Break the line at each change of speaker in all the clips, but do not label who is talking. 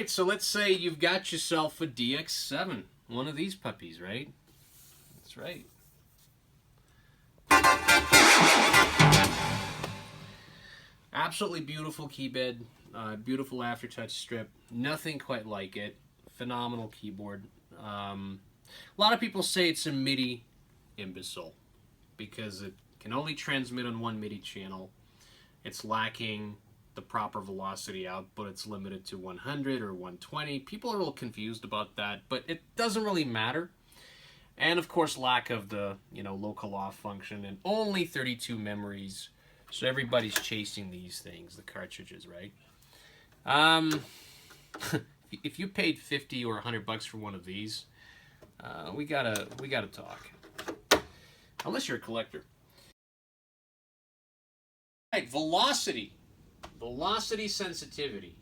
right, so let's say you've got yourself a DX7, one of these puppies, right? That's right. Absolutely beautiful keybed, beautiful aftertouch strip. Nothing quite like it. Phenomenal keyboard. A lot of people say it's a MIDI imbecile because it can only transmit on one MIDI channel. It's lacking the proper velocity output. It's limited to 100 or 120. People are a little confused about that, but it doesn't really matter. And of course, lack of the local off function and only 32 memories. So everybody's chasing these things, the cartridges, right? If you paid 50 or 100 bucks for one of these, we gotta talk. Unless you're a collector. Right, velocity sensitivity.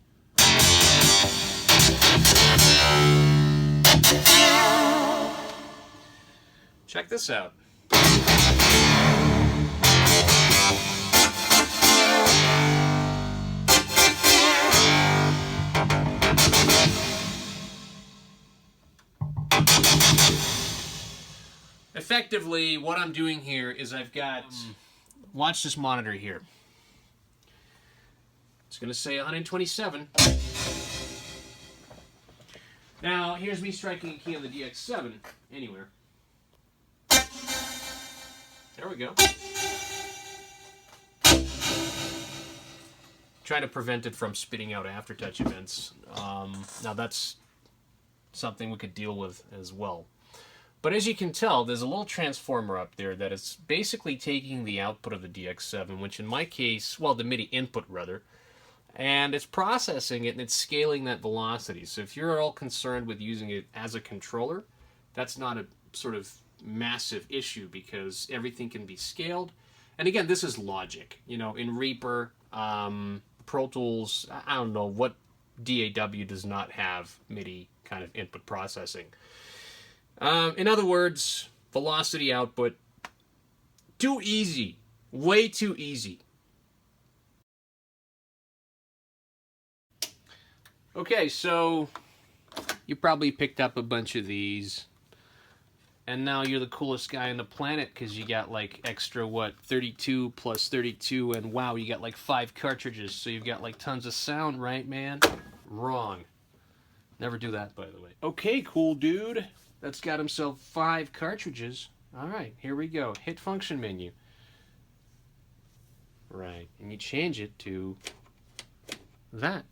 Check this out. Effectively, what I'm doing here is I've got, watch this monitor here. It's going to say 127. Now, here's me striking a key on the DX7 anywhere. There we go. Trying to prevent it from spitting out aftertouch events. Now, that's something we could deal with as well. But as you can tell, there's a little transformer up there that is basically taking the output of the DX7, which in my case, well, the MIDI input rather, and it's processing it and it's scaling that velocity. So if you're all concerned with using it as a controller, that's not a sort of massive issue because everything can be scaled. And again, this is Logic. In Reaper, Pro Tools, I don't know what DAW does not have MIDI kind of input processing. In other words, velocity output, too easy, way too easy. Okay, so you probably picked up a bunch of these, and now you're the coolest guy on the planet because you got like extra, 32 plus 32, and wow, you got like 5 cartridges, so you've got like tons of sound, right, man? Wrong. Never do that, by the way. Okay, cool dude. That's got himself 5 cartridges. All right, here we go. Hit function menu. Right, and you change it to that.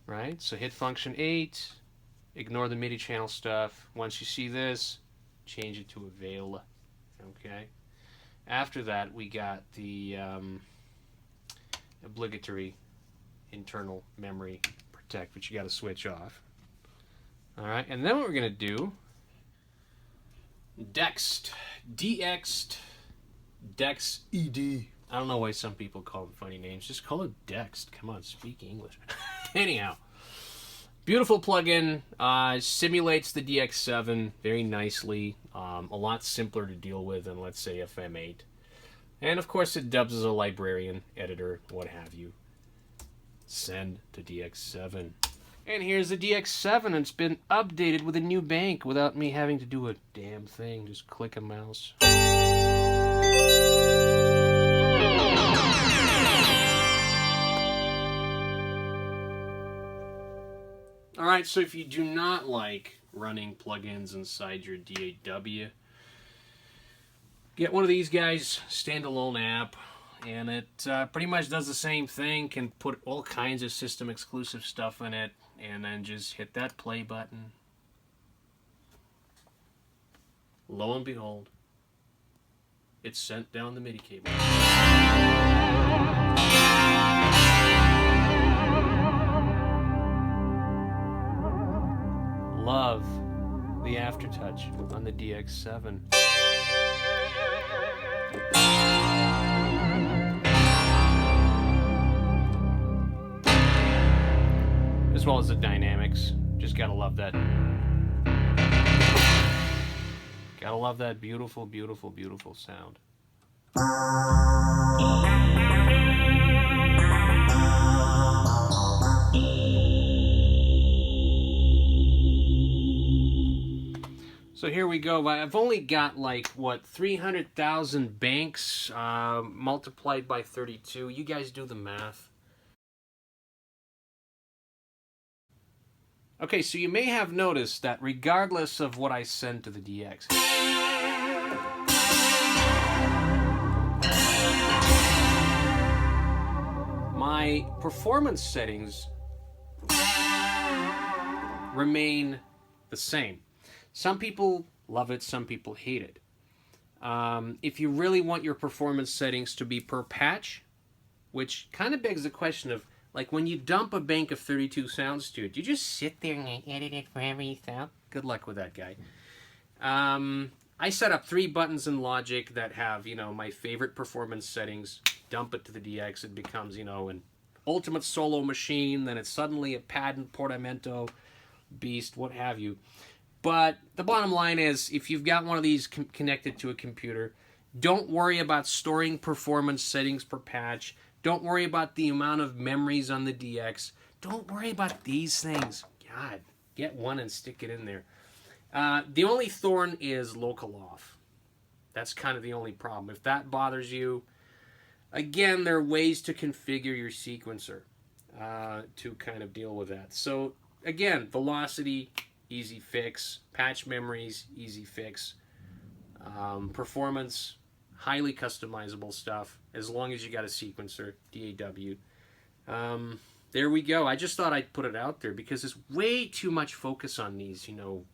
Right, so hit function 8. Ignore the MIDI channel stuff. Once you see this, change it to avail. Okay. After that, we got the obligatory internal memory protect, which you got to switch off. All right, and then what we're going to do, DXed, DXED. I don't know why some people call them funny names. Just call it DXed. Come on, speak English. Anyhow, beautiful plugin. Simulates the DX7 very nicely. A lot simpler to deal with than, let's say, FM8. And, of course, it dubs as a librarian, editor, what have you. Send to DX7. And here's the DX7. It's been updated with a new bank without me having to do a damn thing. Just click a mouse. Alright, so if you do not like running plugins inside your DAW, get one of these guys, Standalone app, and it pretty much does the same thing, can put all kinds of system exclusive stuff in it, and then just hit that play button. Lo and behold, it's sent down the MIDI cable. Love the aftertouch on the DX7. As well as the dynamics. Just gotta love that. Gotta love that beautiful, beautiful, beautiful sound. So here we go. I've only got like, what, 300,000 banks multiplied by 32. You guys do the math. Okay, so you may have noticed that regardless of what I send to the DX, my performance settings remain the same. Some people love it, some people hate it. If you really want your performance settings to be per patch, which kind of begs the question of, like, when you dump a bank of 32 sounds to it, you just sit there and edit it for every sound? Good luck with that, guy. I set up 3 buttons in Logic that have, you know, my favorite performance settings. Dump it to the DX, it becomes, you know, an ultimate solo machine, then it's suddenly a pad and portamento beast, what have you. But the bottom line is, if you've got one of these connected to a computer, don't worry about storing performance settings per patch. Don't worry about the amount of memories on the DX. Don't worry about these things. God, get one and stick it in there. The only thorn is local off. That's kind of the only problem. If that bothers you, again, there are ways to configure your sequencer to kind of deal with that. So, again, velocity, easy fix. Patch memories, easy fix. Performance, highly customizable stuff, as long as you got a sequencer, DAW. There we go. I just thought I'd put it out there because there's way too much focus on these, you know,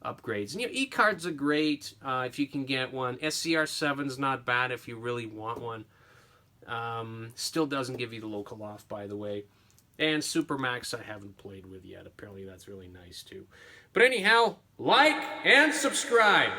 upgrades. And, you know, E-cards are great if you can get one. SCR7's not bad if you really want one. Still doesn't give you the local off, by the way. And Supermax I haven't played with yet. Apparently that's really nice too. But anyhow, like and subscribe.